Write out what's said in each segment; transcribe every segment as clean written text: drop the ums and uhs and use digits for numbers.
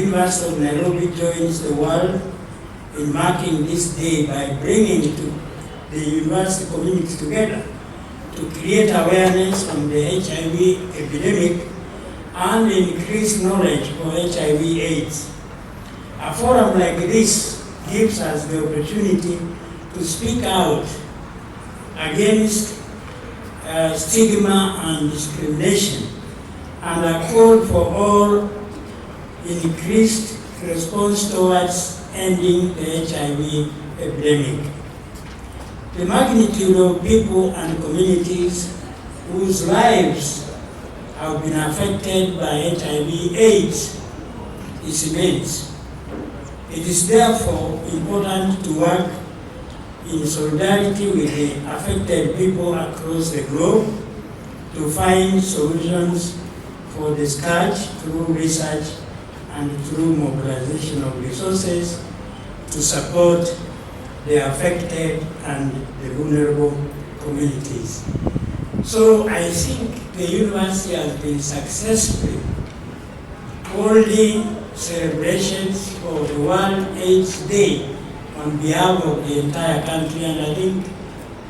University of Nairobi joins the world in marking this day by bringing the university community together to create awareness on the HIV epidemic and increase knowledge for HIV/AIDS. A forum like this gives us the opportunity to speak out against stigma and discrimination, and a call for all increased response towards ending the HIV epidemic. The magnitude of people and communities whose lives have been affected by HIV/AIDS is immense. It is therefore important to work in solidarity with the affected people across the globe to find solutions for the scourge through research and through mobilization of resources to support the affected and the vulnerable communities. So I think the university has been successfully holding celebrations for the World AIDS Day on behalf of the entire country, and I think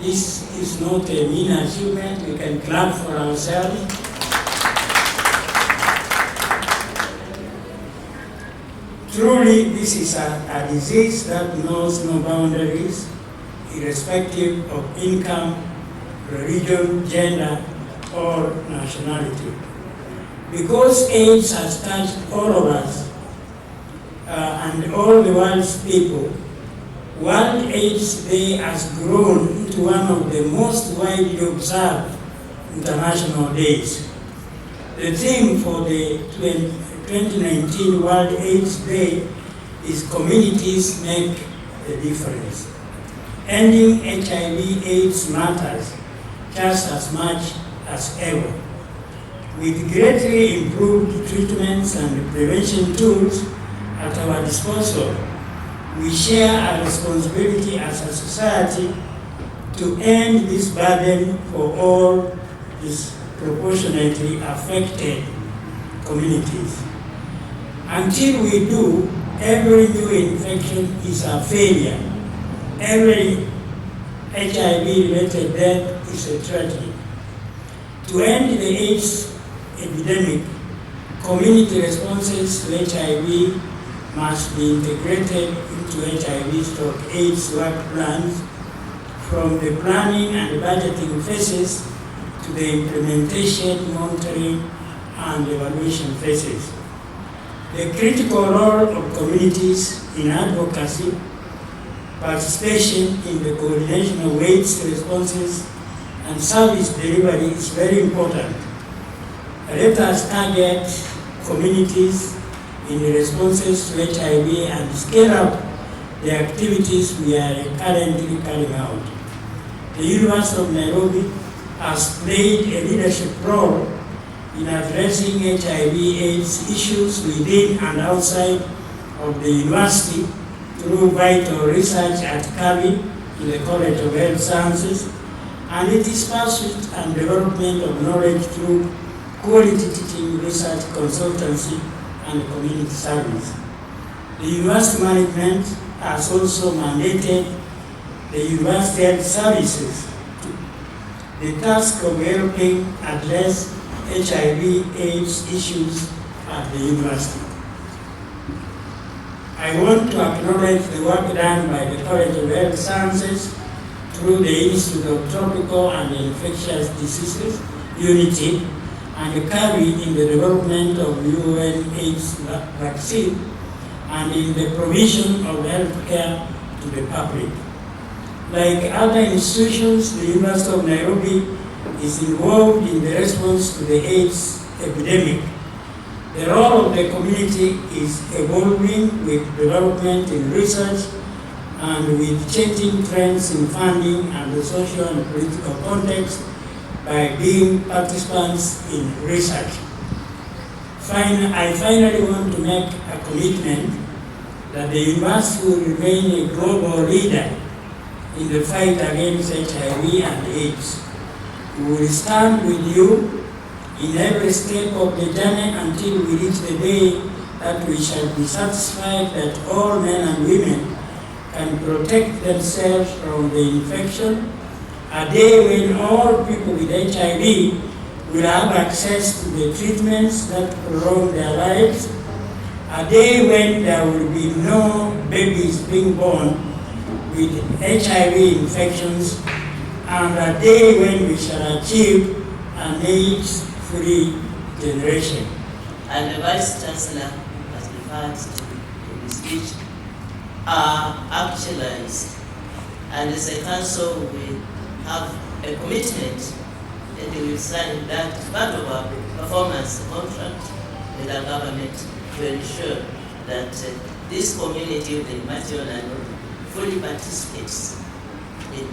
this is not a mean achievement. We can clap for ourselves. Truly, this is a disease that knows no boundaries, irrespective of income, religion, gender, or nationality. Because AIDS has touched all of us and all the world's people, World AIDS Day has grown into one of the most widely observed international days. The theme for the 2019 World AIDS Day is Communities Make a Difference. Ending HIV/AIDS matters just as much as ever. With greatly improved treatments and prevention tools at our disposal, we share a responsibility as a society to end this burden for all disproportionately affected communities. Until we do, every new infection is a failure. Every HIV-related death is a tragedy. To end the AIDS epidemic, community responses to HIV must be integrated into HIV/AIDS work plans, from the planning and budgeting phases to the implementation, monitoring, and evaluation phases. The critical role of communities in advocacy, participation in the coordination of AIDS responses, and service delivery is very important. Let us target communities in the responses to HIV and scale up the activities we are currently carrying out. The University of Nairobi has played a leadership role in addressing HIV/AIDS issues within and outside of the university through vital research at CAVI in the College of Health Sciences, and its pursuit and development of knowledge through quality teaching, research, consultancy, and community service. The university management has also mandated the University Health Services to the task of helping address HIV/AIDS issues at the university. I want to acknowledge the work done by the College of Health Sciences through the Institute of Tropical and Infectious Diseases, UNITI, and CAVI in the development of UN/AIDS vaccine and in the provision of health care to the public. Like other institutions, the University of Nairobi is involved in the response to the AIDS epidemic. The role of the community is evolving with development in research and with changing trends in funding and the social and political context by being participants in research. I finally want to make a commitment that the university will remain a global leader in the fight against HIV and AIDS. We will stand with you in every step of the journey until we reach the day that we shall be satisfied that all men and women can protect themselves from the infection, a day when all people with HIV will have access to the treatments that prolong their lives, a day when there will be no babies being born with HIV infections, and a day when we shall achieve an AIDS-free generation. And the Vice Chancellor has referred to in his speech are actualized. And as a council, we have a commitment that we will sign that part of our performance contract with our government to ensure that this community of the Immature Nairobi fully participates in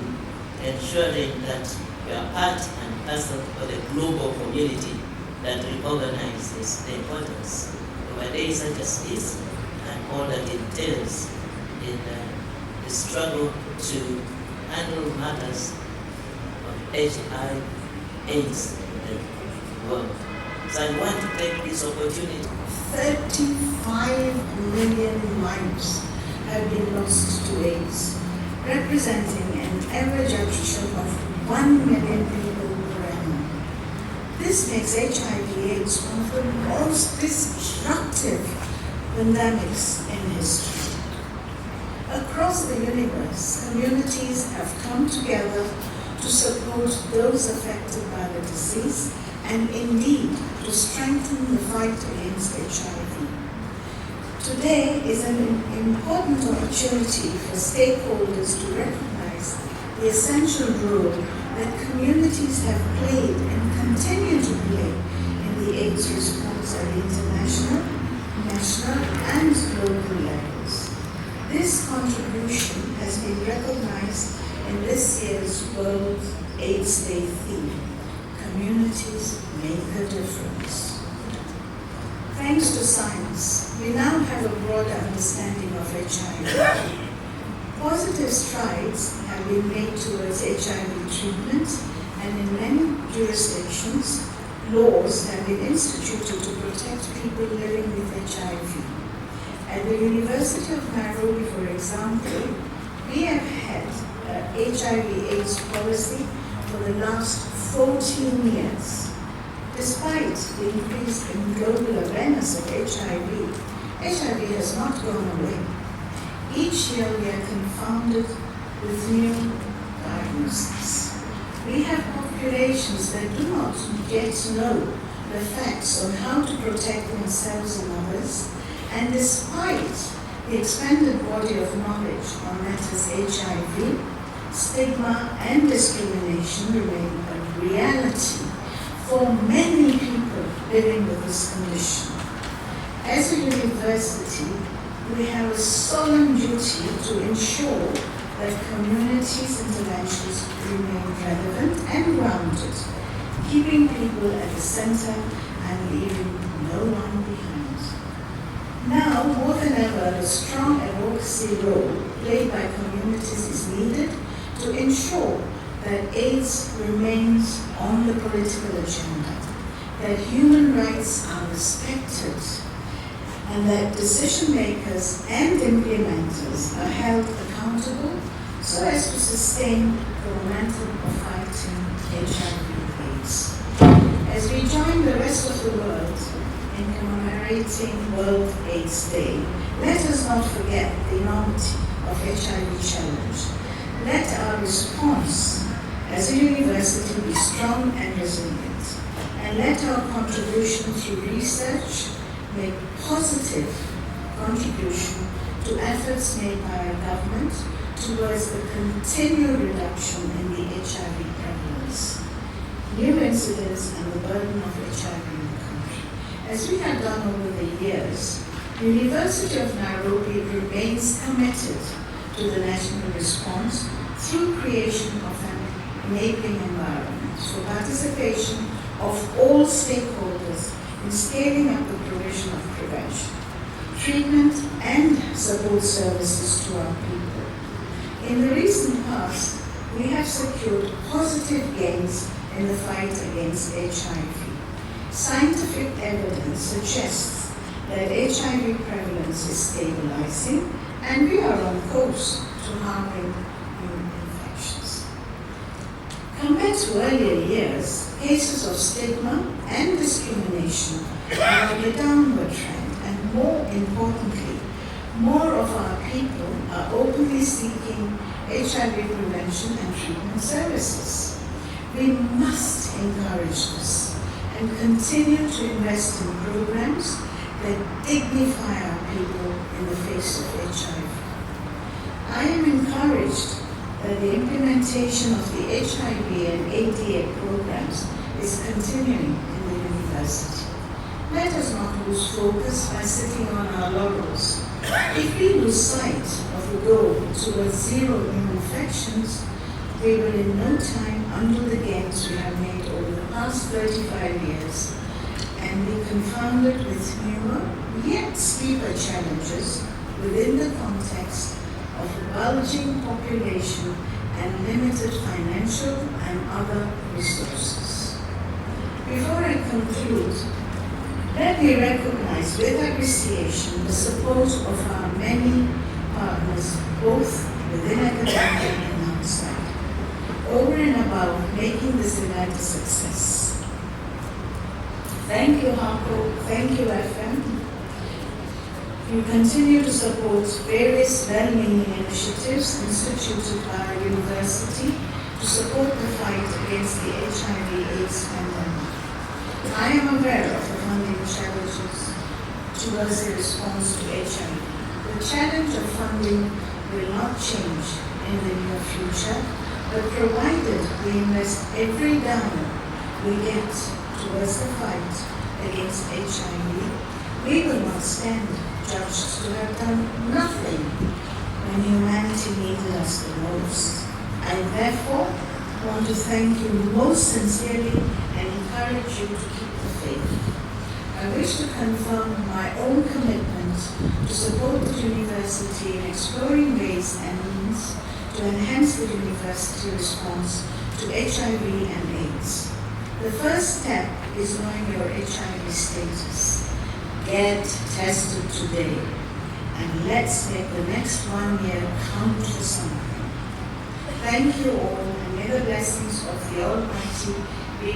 ensuring that we are part and parcel of the global community that recognizes the importance of a day such as this and all that it entails in the struggle to handle matters of HIV/AIDS in the world. So I want to take this opportunity. 35 million lives have been lost to AIDS, representing an average attrition of 1 million people per annum. This makes HIV/AIDS one of the most destructive pandemics in history. Across the universe, communities have come together to support those affected by the disease and indeed to strengthen the fight against HIV. Today is an important opportunity for stakeholders to recognize the essential role that communities have played and continue to play in the AIDS response at the international, national, and local levels. This contribution has been recognized in this year's World AIDS Day theme, Communities Make a Difference. Thanks to science, we now have a broader understanding of HIV. Positive strides have been made towards HIV treatment, and in many jurisdictions, laws have been instituted to protect people living with HIV. At the University of Nairobi, for example, we have had an HIV/AIDS policy for the last 14 years. Despite the increase in global awareness of HIV, HIV has not gone away. Each year we are confounded with new diagnoses. We have populations that do not yet know the facts on how to protect themselves and others, and despite the expanded body of knowledge on matters HIV, stigma and discrimination remain a reality for many people living with this condition. As a university, we have a solemn duty to ensure that communities' interventions remain relevant and grounded, keeping people at the center and leaving no one behind. Now, more than ever, the strong advocacy role played by communities is needed to ensure that AIDS remains on the political agenda, that human rights are respected, and that decision makers and implementers are held accountable so as to sustain the momentum of fighting HIV/AIDS. As we join the rest of the world in commemorating World AIDS Day, let us not forget the enormity of HIV challenge. Let our response as a university be strong and resilient, and let our contribution through research make positive contribution to efforts made by our government towards the continued reduction in the HIV prevalence, new incidents, and the burden of HIV in the country. As we have done over the years, the University of Nairobi remains committed to the national response through creation of an enabling environment for participation of all stakeholders in scaling up the provision of prevention, treatment, and support services to our people. In the recent past, we have secured positive gains in the fight against HIV. Scientific evidence suggests that HIV prevalence is stabilizing and we are on course to halving new infections. Compared to earlier years, cases of stigma and discrimination are on a downward trend, and more importantly, more of our people are openly seeking HIV prevention and treatment services. We must encourage this and continue to invest in programs that dignify our people in the face of HIV. I am encouraged that the implementation of the HIV and ADA programs is continuing in the university. Let us not lose focus by sitting on our laurels. If we lose sight of the goal towards zero new infections, we will in no time undo the gains we have made over the past 35 years and be confounded with newer, yet steeper challenges within the context of a bulging population and limited financial and other resources. Before I conclude, let me recognize with appreciation the support of our many partners, both within academia and outside, over and above making this event a success. Thank you, HARCO. Thank you, FM. You continue to support various well-meaning initiatives instituted by our university to support the fight against the HIV/AIDS pandemic. I am aware of the funding challenges towards the response to HIV. The challenge of funding will not change in the near future, but provided we invest every dollar we get towards the fight against HIV, we will not stand judged to have done nothing when humanity needed us the most. I therefore want to thank you most sincerely and encourage you to keep the faith. I wish to confirm my own commitment to support the university in exploring ways and means to enhance the university response to HIV and AIDS. The first step is knowing your HIV status. Get tested today, and let's make the next 1 year count for something. Thank you all, and may the blessings of the Almighty